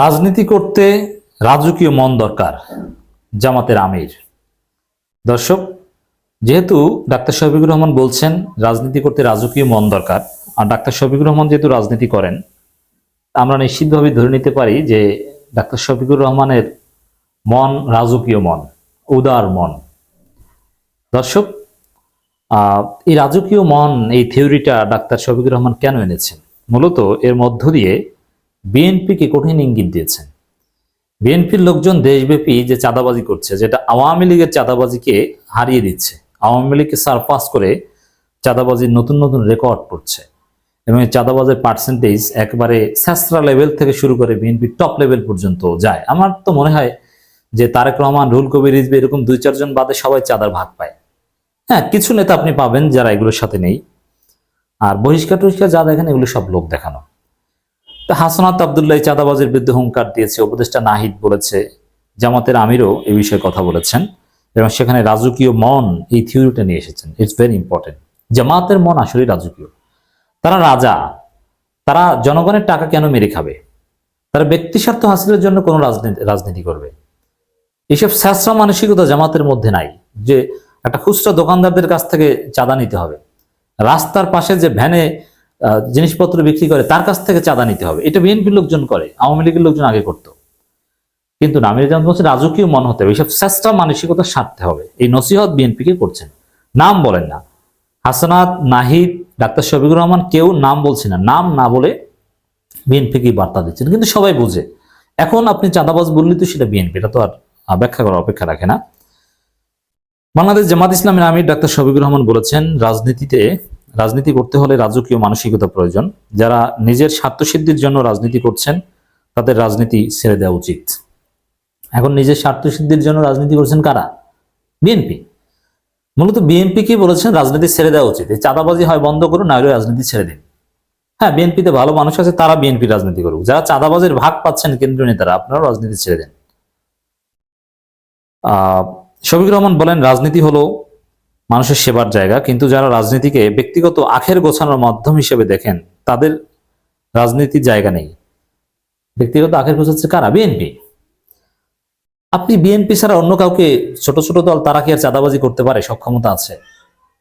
রাজনীতি করতে রাজকীয় মন দরকার, জামাতের আমির। দর্শক, যেহেতু ডাক্তার শফিকুর রহমান বলছেন রাজনীতি করতে রাজকীয় মন দরকার, আর ডাক্তার শফিকুর রহমান যেহেতু রাজনীতি করেন, আমরা নিশ্চিতভাবে ধরে নিতে পারি যে ডাক্তার শফিকুর রহমানের মন রাজকীয় মন, উদার মন। দর্শক, এই রাজকীয় মন, এই থিওরিটা ডাক্তার শফিকুর রহমান কেন এনেছেন? মূলত এর মধ্য দিয়ে বিএনপিকে কঠিন ইঙ্গিত দিয়েছেন। বিএনপির লোকজন দেশব্যাপী যে চাঁদাবাজি করছে, যেটা আওয়ামী লীগের চাঁদাবাজিকে হারিয়ে দিচ্ছে, আওয়ামী লীগকে সারপাস করে চাঁদাবাজির নতুন নতুন রেকর্ড করছে, এবং এই চাঁদাবাজের পার্সেন্টেজ একবারে স্যাসরা লেভেল থেকে শুরু করে বিএনপির টপ লেভেল পর্যন্ত যায়। আমার তো মনে হয় যে তারেক রহমান, রুহুল কবির রিজভী এরকম 2-4 জন বাদে সবাই চাঁদার ভাগ পায়। হ্যাঁ, কিছু নেতা আপনি পাবেন যারা এগুলোর সাথে নেই, আর বহিষ্কার টহিষ্কার যা দেখেন এগুলো সব লোক দেখানো। হাসনাত আব্দুল্লাহ চাঁদাবাজের বিরুদ্ধে হুঙ্কার দিয়েছে, উপদেষ্টা নাহিদ বলেছে, জামাতের আমিরও এ বিষয়ে কথা বলেছেন, এবং সেখানে রাজকীয় মন এই থিওরিটা নিয়ে এসেছেন। It's very important. জামাতের মন আসলে রাজকীয়। তারা রাজা, তারা জনগণের টাকা কেন মেরে খাবে? তারা ব্যক্তি স্বার্থ হাসিলের জন্য কোনো রাজনীতি করবে? এইসব স্যাঁচড়া মানসিকতা জামাতের মধ্যে নাই, যে একটা খুচরা দোকানদারদের কাছ থেকে চাঁদা নিতে হবে, রাস্তার পাশে যে ভ্যানে জিনিসপত্র বিক্রি করে তার কাছ থেকে চাঁদা নিতে হবে। এটা বিএনপির লোকজন করে, আওয়ামী লীগের লোকজন আগে করতো। কিন্তু নামির জামান বলছে রাজকীয় মন হতে হবে, এইসব চেষ্টা মানসিকতা সারতে হবে। এই নসিহত বিএনপিকে করছেন। নাম বলেন না, হাসনাত, নাহিদ, ডাক্তার শফিকুর রহমান কেউ নাম বলছে না, নাম না বলে বিএনপিকে বার্তা দিচ্ছেন, কিন্তু সবাই বুঝে। এখন আপনি চাঁদাবাজ বললে তো সেটা বিএনপি, এটা তো আর ব্যাখ্যা করার অপেক্ষা রাখে না। বাংলাদেশ জামাত ইসলামের আমির ডাক্তার শফিকুর রহমান বলেছেন, রাজনীতি করতে হলে রাজকীয় মানসিকতা প্রয়োজন। যারা নিজের স্বার্থসিদ্ধির জন্য রাজনীতি করছেন তাদের রাজনীতি ছেড়ে দেওয়া উচিত। এখন নিজের স্বার্থসিদ্ধির জন্য রাজনীতি করছেন কারা? বিএনপি। মূলত বিএনপিকে বলেছেন রাজনীতি ছেড়ে দেওয়া উচিত, এই চাঁদাবাজি হয় বন্ধ করুন, না হলে রাজনীতি ছেড়ে দিন। হ্যাঁ, বিএনপিতে ভালো মানুষ আছে, তারা বিএনপি রাজনীতি করুক। যারা চাঁদাবাজের ভাগ পাচ্ছেন কেন্দ্রীয় নেতারা, আপনারাও রাজনীতি ছেড়ে দেন। শফিকুর রহমান বলেন, রাজনীতি হলো মানুষের সেবার জায়গা, কিন্তু যারা রাজনীতিকে ব্যক্তিগত আখের গোছানোর মাধ্যম হিসেবে দেখেন তাদের রাজনীতির জায়গা নেই। ব্যক্তিগত আখের গোছাচ্ছে কারা? বিএনপি। আপনি বিএনপি ছাড়া অন্য কাউকে, ছোট ছোট দল, তারা কি আর চাঁদাবাজি করতে পারে? সক্ষমতা আছে?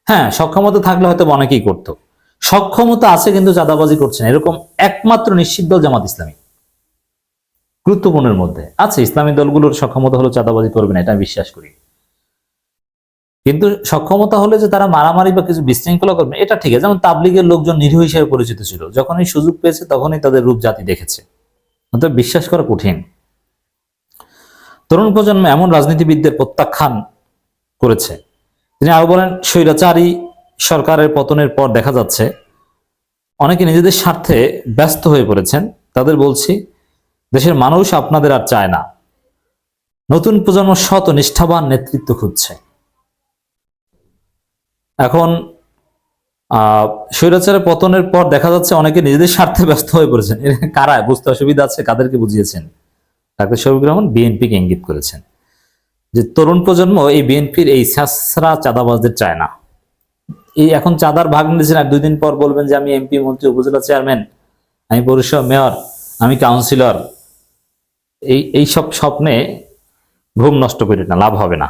হ্যাঁ, সক্ষমতা থাকলে হয়তো অনেকেই করতো। সক্ষমতা আছে কিন্তু চাঁদাবাজি করছে না, এরকম একমাত্র নিশ্চিত দল জামাত ইসলামী। গুরুত্বপূর্ণের মধ্যে আছে। ইসলামী দলগুলোর সক্ষমতা হলো চাঁদাবাজি করবে না, এটা আমি বিশ্বাস করি। কিন্তু সক্ষমতা হলে যে তারা মারামারি বা কিছু বিশৃঙ্খলা করবে, এটা ঠিক আছে। যেমন তাবলিগের লোকজন নিরীহ হিসেবে পরিচিত ছিল, যখনই সুযোগ পেয়েছে তখনই তাদের রূপ জাতি দেখেছে। অতএব বিশ্বাস করা কঠিন। তরুণ প্রজন্ম এমন রাজনীতিবিদদের প্রত্যাখ্যান করেছে। তিনি আরো বলেন, স্বৈরাচারী সরকারের পতনের পর দেখা যাচ্ছে অনেকে নিজেদের স্বার্থে ব্যস্ত হয়ে পড়েছেন। তাদের বলছি, দেশের মানুষ আপনাদের আর চায় না। নতুন প্রজন্ম সৎ ও নিষ্ঠাবান নেতৃত্ব খুঁজছে। এখন স্বৈরাচারের পতনের পর দেখা যাচ্ছে অনেকে নিজেদের স্বার্থে ব্যস্ত হয়ে পড়েছেন। কারা? বুঝতে অসুবিধা আছে? কাদেরকে বুঝিয়েছেন? ডাক্তার শফিকুর রহমান বিএনপিকে ইঙ্গিত করেছেন যে তরুণ প্রজন্ম এই বিএনপির এই স্যাঁচড়া চাঁদাবাজদের চায় না। এই এখন চাঁদার ভাগ নিয়েছেন, আর 2 দিন পর বলবেন যে আমি এমপি, মন্ত্রী, উপজেলা চেয়ারম্যান, আমি পৌরসভা মেয়র, আমি কাউন্সিলর। এই সব স্বপ্নে ঘুম নষ্ট করে না, লাভ হবে না।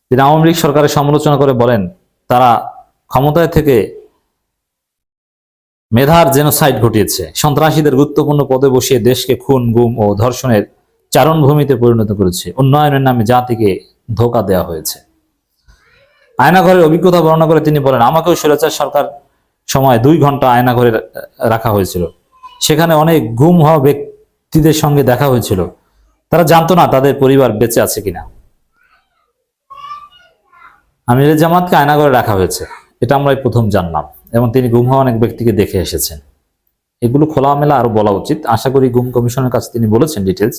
তিনি আওয়ামী লীগ সরকারের সমালোচনা করে বলেন, তারা ক্ষমতায় থেকে মেধার জেনোসাইড ঘটিয়েছে, সন্ত্রাসীদের গুরুত্বপূর্ণ পদে বসিয়ে দেশকে খুন, গুম ও ধর্ষণের চারণভূমিতে পরিণত করেছে, উন্নয়নের নামে জাতিকে ধোঁকা দেওয়া হয়েছে। আয়নাঘরের অভিজ্ঞতা বর্ণনা করে তিনি বলেন, আমাকেও স্বৈরাচার সরকার সময় 2 ঘন্টা আয়নাঘরে রাখা হয়েছিল। সেখানে অনেক গুম হওয়া ব্যক্তিদের সঙ্গে দেখা হয়েছিল। তারা জানতো না তাদের পরিবার বেঁচে আছে কিনা। আমিরের জামাতকে আয়নাঘরে রাখা হয়েছে, এটা আমরা প্রথম জানলাম, এবং তিনি গুম হওয়া অনেক ব্যক্তিকে দেখে এসেছেন। এগুলো খোলামেলা আরো বলা উচিত। আশা করি গুম কমিশনের কাছে তিনি বলেছেন ডিটেলস,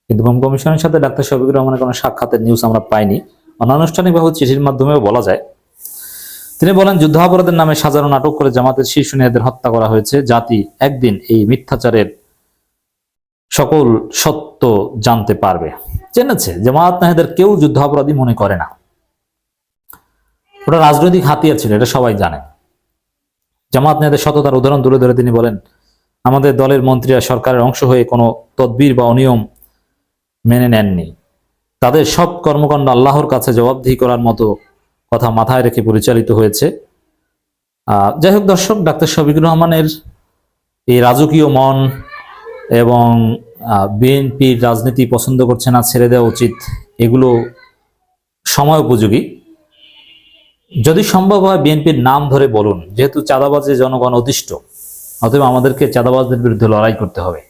কিন্তু গুম কমিশনের সাথে ডাক্তার শফিকুর রহমানের কোনো সাক্ষাতের নিউজ আমরা পাইনি। অনানুষ্ঠানিকভাবে চিঠির মাধ্যমেও বলা যায়। তিনি বলেন, যুদ্ধাপরাধের নামে সাজানো নাটক করে জামাতের শীর্ষ নেতাদের হত্যা করা হয়েছে। জাতি একদিন এই মিথ্যাচারের সকল সত্য জানতে পারবে। জেনেছে, জামাত নেতাদের কেউ যুদ্ধাপরাধী মনে করে না। ওটা রাজনৈতিক হাতিয়ার ছিল, এটা সবাই জানে। জামাত নেতাদের সততার উদাহরণ তুলে ধরে তিনি বলেন, আমাদের দলের মন্ত্রীরা সরকারের অংশ হয়ে কোনো তদবির বা অনিয়ম মেনে নেননি। তাদের সব কর্মকাণ্ড আল্লাহর কাছে জবাবদিহি করার মতো কথা মাথায় রেখে পরিচালিত হয়েছে। যাই হোক দর্শক, ডাক্তার শফিকুর রহমানের এই রাজকীয় মন এবং বিএনপির রাজনীতি পছন্দ করছে না, ছেড়ে দেওয়া উচিত, এগুলো সময় উপযোগী। যদি সম্ভব হয় বিএনপির নাম ধরে বলুন, যেহেতু চাঁদাবাজে জনগণ অতিষ্ঠ, অতএব আমাদেরকে চাঁদাবাজদের বিরুদ্ধে লড়াই করতে হবে।